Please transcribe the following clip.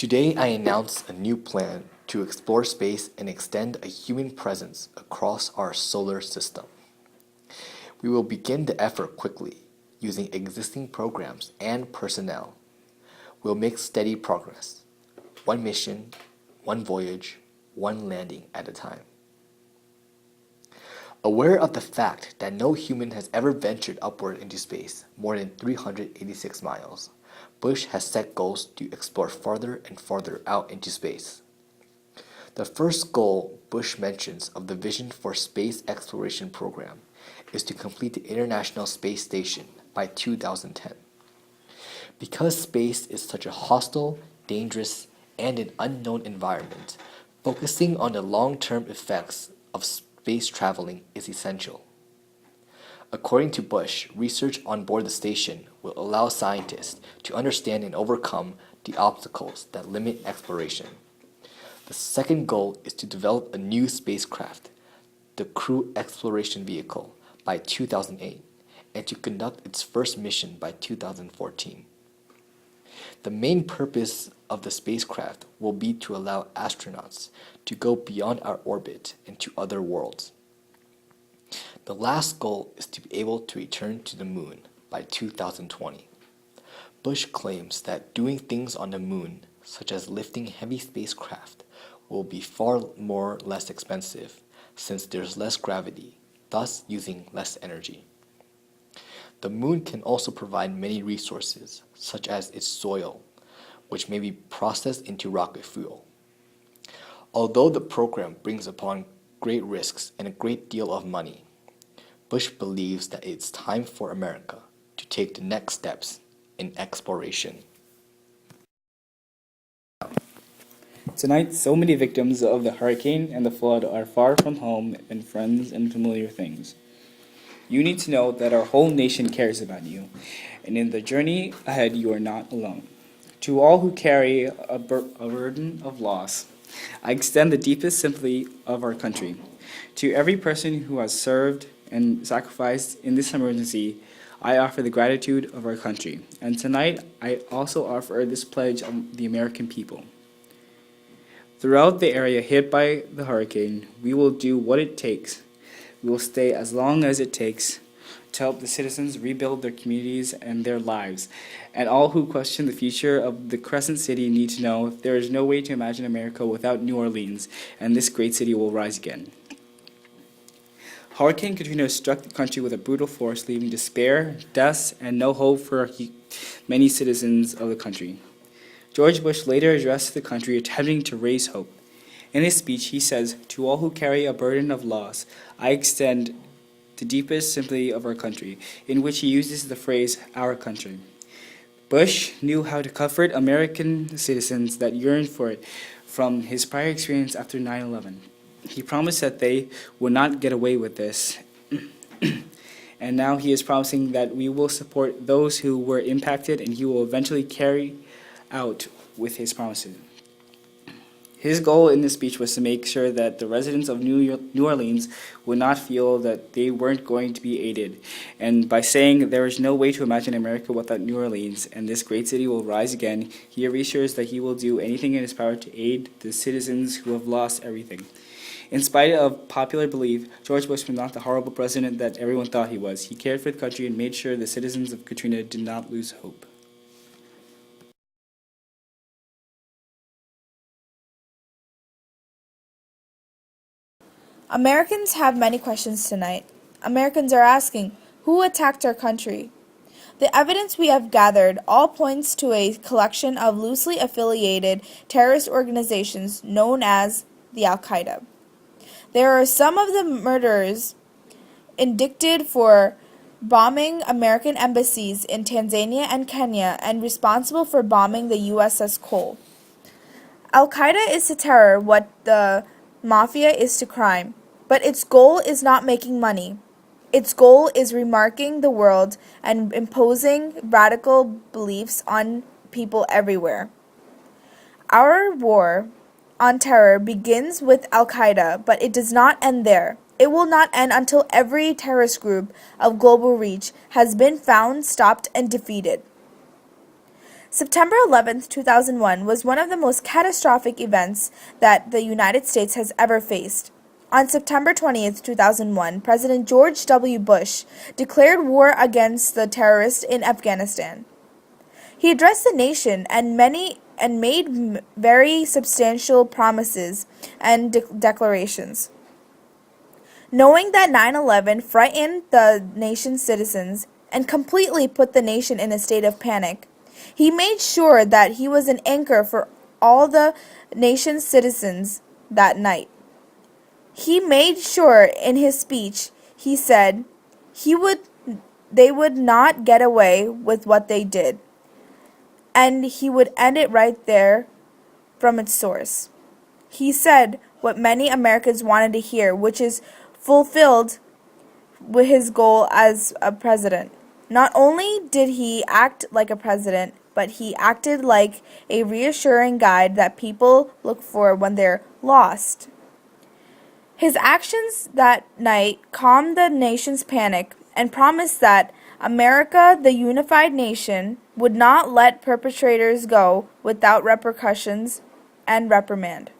Today, I announce a new plan to explore space and extend a human presence across our solar system. We will begin the effort quickly, using existing programs and personnel. We'll make steady progress, one mission, one voyage, one landing at a time. Aware of the fact that no human has ever ventured upward into space more than 386 miles, Bush has set goals to explore farther and farther out into space. The first goal Bush mentions of the Vision for Space Exploration program is to complete the International Space Station by 2010. Because space is such a hostile, dangerous, and an unknown environment, focusing on the long-term effects of space traveling is essential. According to Bush, research on board the station will allow scientists to understand and overcome the obstacles that limit exploration. The second goal is to develop a new spacecraft, the Crew Exploration Vehicle, by 2008, and to conduct its first mission by 2014. The main purpose of the spacecraft will be to allow astronauts to go beyond our orbit and to other worlds. The last goal is to be able to return to the moon by 2020. Bush claims that doing things on the moon, such as lifting heavy spacecraft, will be far less expensive since there's less gravity, thus using less energy. The moon can also provide many resources, such as its soil, which may be processed into rocket fuel. Although the program brings upon great risks and a great deal of money, Bush believes that it's time for America to take the next steps in exploration. Tonight, so many victims of the hurricane and the flood are far from home and friends and familiar things. You need to know that our whole nation cares about you, and in the journey ahead you are not alone. To all who carry a burden of loss, I extend the deepest sympathy of our country. To every person who has served and sacrificed in this emergency, I offer the gratitude of our country. And tonight, I also offer this pledge of the American people. Throughout the area hit by the hurricane, we will do what it takes. We will stay as long as it takes to help the citizens rebuild their communities and their lives. And all who question the future of the Crescent City need to know there is no way to imagine America without New Orleans, and this great city will rise again. Hurricane Katrina struck the country with a brutal force, leaving despair, deaths, and no hope for many citizens of the country. George Bush later addressed the country, attempting to raise hope. In his speech, he says, "To all who carry a burden of loss, I extend the deepest sympathy of our country," in which he uses the phrase, "our country." Bush knew how to comfort American citizens that yearned for it from his prior experience after 9/11. He promised that they would not get away with this. And now he is promising that we will support those who were impacted, and he will eventually carry out with his promises. His goal in this speech was to make sure that the residents of New Orleans would not feel that they weren't going to be aided. And by saying there is no way to imagine America without New Orleans, and this great city will rise again, he reassures that he will do anything in his power to aid the citizens who have lost everything. In spite of popular belief, George Bush was not the horrible president that everyone thought he was. He cared for the country and made sure the citizens of Katrina did not lose hope. Americans have many questions tonight. Americans are asking, who attacked our country? The evidence we have gathered all points to a collection of loosely affiliated terrorist organizations known as the Al-Qaeda. There are some of the murderers indicted for bombing American embassies in Tanzania and Kenya and responsible for bombing the USS Cole. Al-Qaeda is to terror what the mafia is to crime, but its goal is not making money. Its goal is remarking the world and imposing radical beliefs on people everywhere. Our war on terror begins with Al-Qaeda, but it does not end there. It will not end until every terrorist group of global reach has been found, stopped, and defeated. September 11, 2001 was one of the most catastrophic events that the United States has ever faced. On September 20th, 2001, President George W. Bush declared war against the terrorists in Afghanistan. He addressed the nation and made very substantial promises and declarations. Knowing that 9/11 frightened the nation's citizens and completely put the nation in a state of panic, he made sure that he was an anchor for all the nation's citizens that night. He made sure in his speech, he said they would not get away with what they did, and he would end it right there from its source. He said what many Americans wanted to hear, which is fulfilled with his goal as a president. Not only did he act like a president, but he acted like a reassuring guide that people look for when they're lost. His actions that night calmed the nation's panic and promised that America, the unified nation, would not let perpetrators go without repercussions and reprimand.